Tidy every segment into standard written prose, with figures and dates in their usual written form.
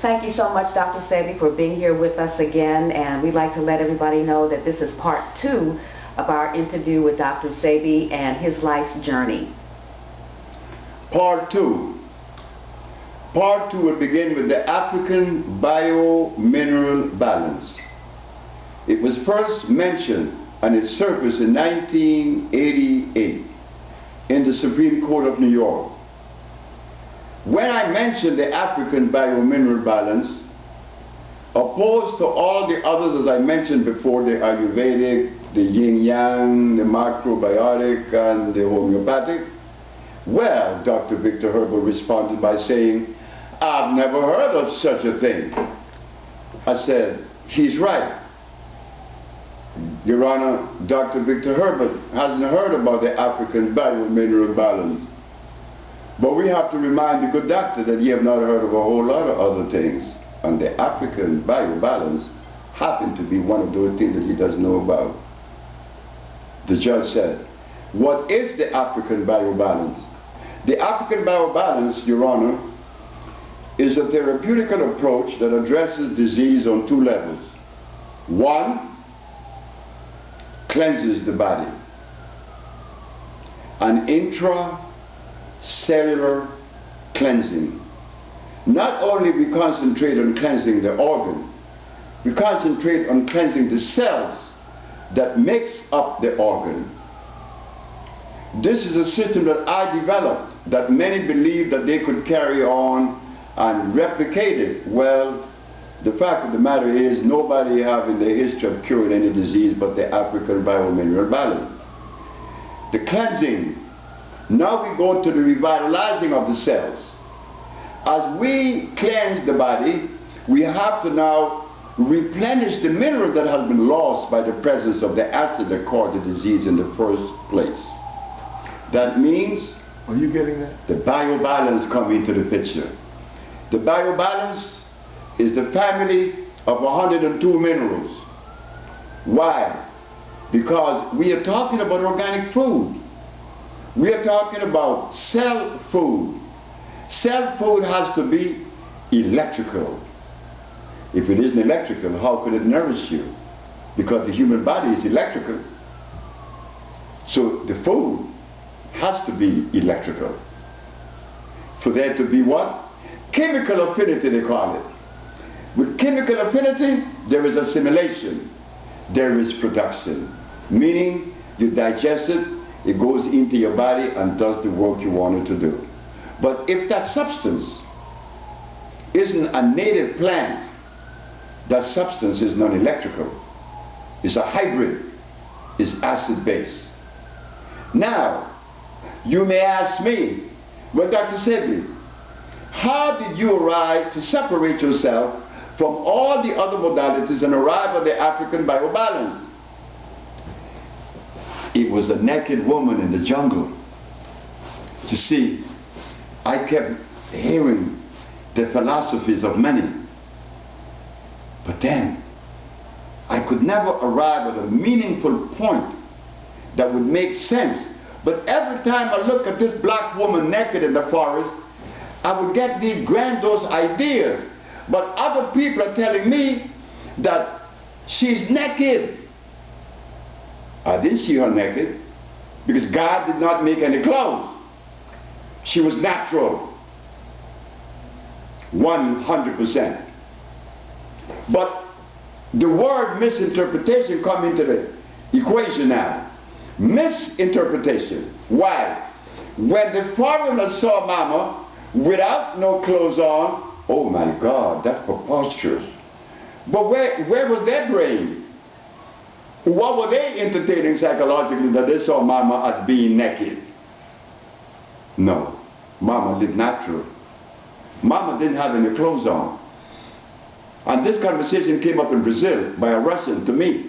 Thank you so much, Dr. Sebi, for being here with us again, and we'd like to let everybody know that this is part 2 of our interview with Dr. Sebi and his life's journey. Part 2. Part 2 will begin with the African bio-mineral balance. It was first mentioned and it surfaced in 1988 in the Supreme Court of New York. When I mentioned the African bio-mineral balance, opposed to all the others as I mentioned before, the Ayurvedic, the yin-yang, the macrobiotic, and the homeopathic, well, Dr. Victor Herbal responded by saying, "I've never heard of such a thing." I said, "He's right. Your Honor, Dr. Victor Herbert hasn't heard about the African bio-mineral balance." But we have to remind the good doctor that he have not heard of a whole lot of other things. And the African bio-balance happened to be one of those things that he doesn't know about. The judge said, "What is the African bio-balance?" The African bio-balance, Your Honor, is a therapeutical approach that addresses disease on 2 levels. 1, cleanses the body. An intracellular cleansing. Not only we concentrate on cleansing the organ, we concentrate on cleansing the cells that makes up the organ. This is a system that I developed that many believe that they could carry on and replicate it. Well, the fact of the matter is nobody have in the history of curing any disease but the African bio-mineral balance. The cleansing. Now we go to the revitalizing of the cells. As we cleanse the body, we have to now replenish the mineral that has been lost by the presence of the acid that caused the disease in the first place. That means, are you getting that? The biobalance comes into the picture. The biobalance is the family of 102 minerals. Why? Because we are talking about organic food. We are talking about cell food. Cell food has to be electrical. If it isn't electrical, how could it nourish you? Because the human body is electrical. So the food has to be electrical. For there to be what? Chemical affinity, they call it. With chemical affinity, there is assimilation. There is production. Meaning, you digest it, it goes into your body and does the work you want it to do. But if that substance isn't a native plant, that substance is non-electrical. It's a hybrid. It's acid-base. Now, you may ask me, well, Dr. Sebi, how did you arrive to separate yourself from all the other modalities and arrive at the African biobalance? It was a naked woman in the jungle. You see, I kept hearing the philosophies of many. But then, I could never arrive at a meaningful point that would make sense. But every time I look at this black woman naked in the forest, I would get these grandiose ideas. But other people are telling me that she's naked. I didn't see her naked because God did not make any clothes. She was natural. 100%. But the word misinterpretation come into the equation now. Misinterpretation. Why? When the foreigner saw Mama without no clothes on, oh my God, that's preposterous. But where was their brain? What were they entertaining psychologically that they saw Mama as being naked? No. Mama lived natural. Mama didn't have any clothes on. And this conversation came up in Brazil by a Russian to me.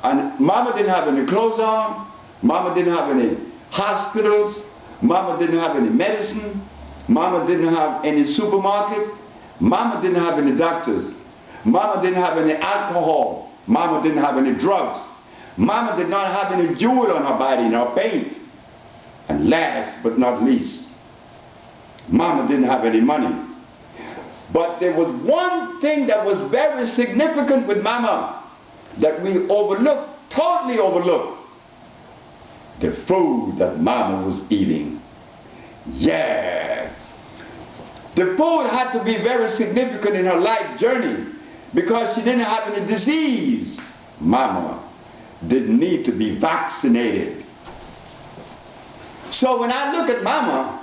And Mama didn't have any clothes on. Mama didn't have any hospitals. Mama didn't have any medicine. Mama didn't have any supermarket. Mama didn't have any doctors. Mama didn't have any alcohol. Mama didn't have any drugs. Mama did not have any jewel on her body, no paint. And last but not least, Mama didn't have any money. But there was one thing that was very significant with Mama that we overlooked, totally overlooked. The food that Mama was eating. Yeah. The food had to be very significant in her life journey because she didn't have any disease. Mama didn't need to be vaccinated. So when I look at Mama,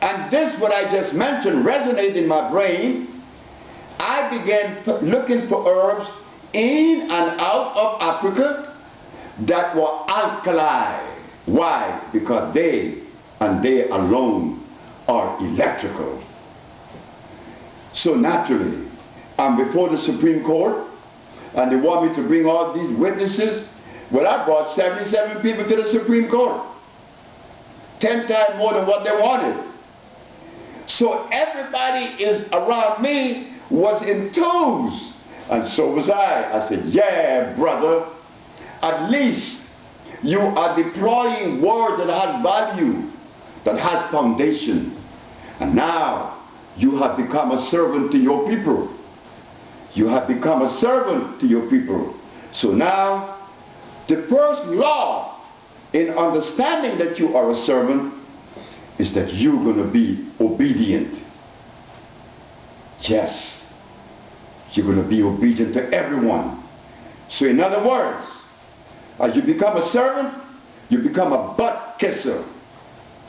and this what I just mentioned resonated in my brain, I began looking for herbs in and out of Africa that were alkali. Why? Because they and they alone are electrical. So naturally, I'm before the Supreme Court and they want me to bring all these witnesses. Well, I brought 77 people to the Supreme Court. 10 times more than what they wanted. So everybody is around me was enthused. And so was I. I said, yeah, brother, at least you are deploying words that has value, that has foundation. And now you have become a servant to your people. You have become a servant to your people. So now, the first law in understanding that you are a servant is that you're going to be obedient. Yes, you're going to be obedient to everyone. So in other words, as you become a servant, you become a butt kisser.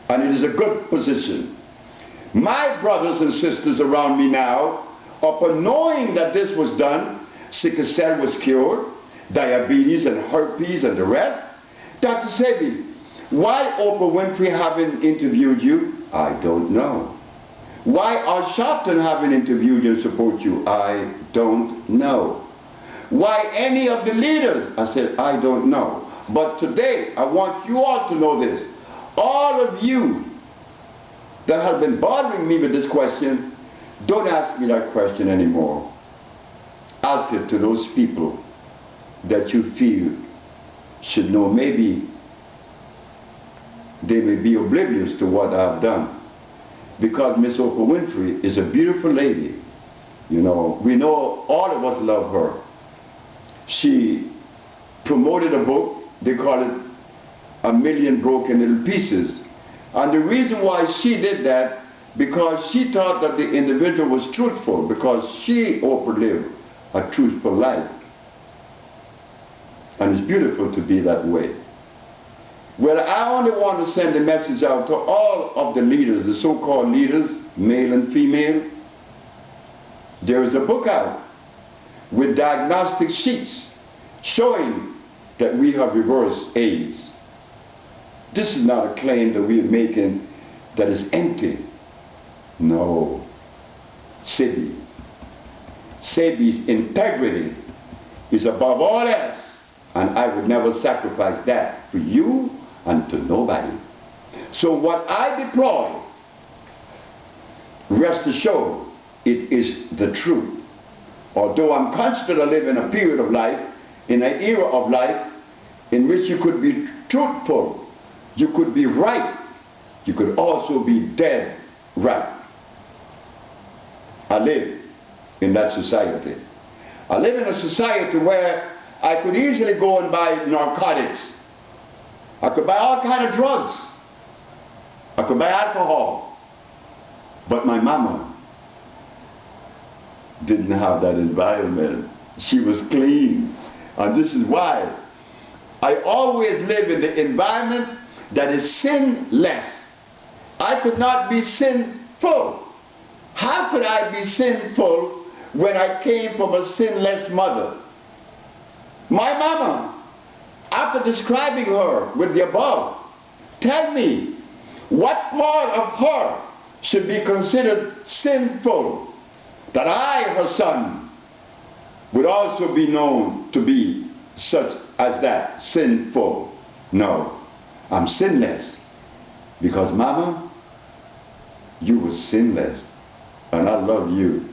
And it is a good position. My brothers and sisters around me now, upon knowing that this was done, sickle cell was cured, diabetes and herpes and the rest, Dr. Sebi, why Oprah Winfrey haven't interviewed you? I don't know. Why Al Sharpton haven't interviewed you and support you? I don't know. Why any of the leaders? I said, I don't know. But today, I want you all to know this. All of you that have been bothering me with this question, don't ask me that question anymore. Ask it to those people that you feel should know. Maybe they may be oblivious to what I've done. Because Miss Oprah Winfrey is a beautiful lady. You know, we know all of us love her. She promoted a book, they call it A Million Broken Little Pieces. And the reason why she did that, because she thought that the individual was truthful, because she, Oprah, lived a truthful life. And it's beautiful to be that way. Well, I only want to send a message out to all of the leaders, the so-called leaders, male and female. There is a book out with diagnostic sheets showing that we have reversed AIDS. This is not a claim that we are making that is empty. No. Sebi's integrity is above all else, and I would never sacrifice that for you and to nobody. So what I deploy, rest assured, it is the truth. Although I'm constantly living a period of life, in an era of life, in which you could be truthful, you could be right, you could also be dead right. I live in that society. I live in a society where I could easily go and buy narcotics. I could buy all kinds of drugs. I could buy alcohol. But my mama didn't have that environment. She was clean. And this is why I always live in the environment that is sinless. I could not be sinful. How could I be sinful when I came from a sinless mother? My mama, after describing her with the above, tell me what part of her should be considered sinful, that I, her son, would also be known to be such as that, sinful. No, I'm sinless, because mama, you were sinless, and I love you.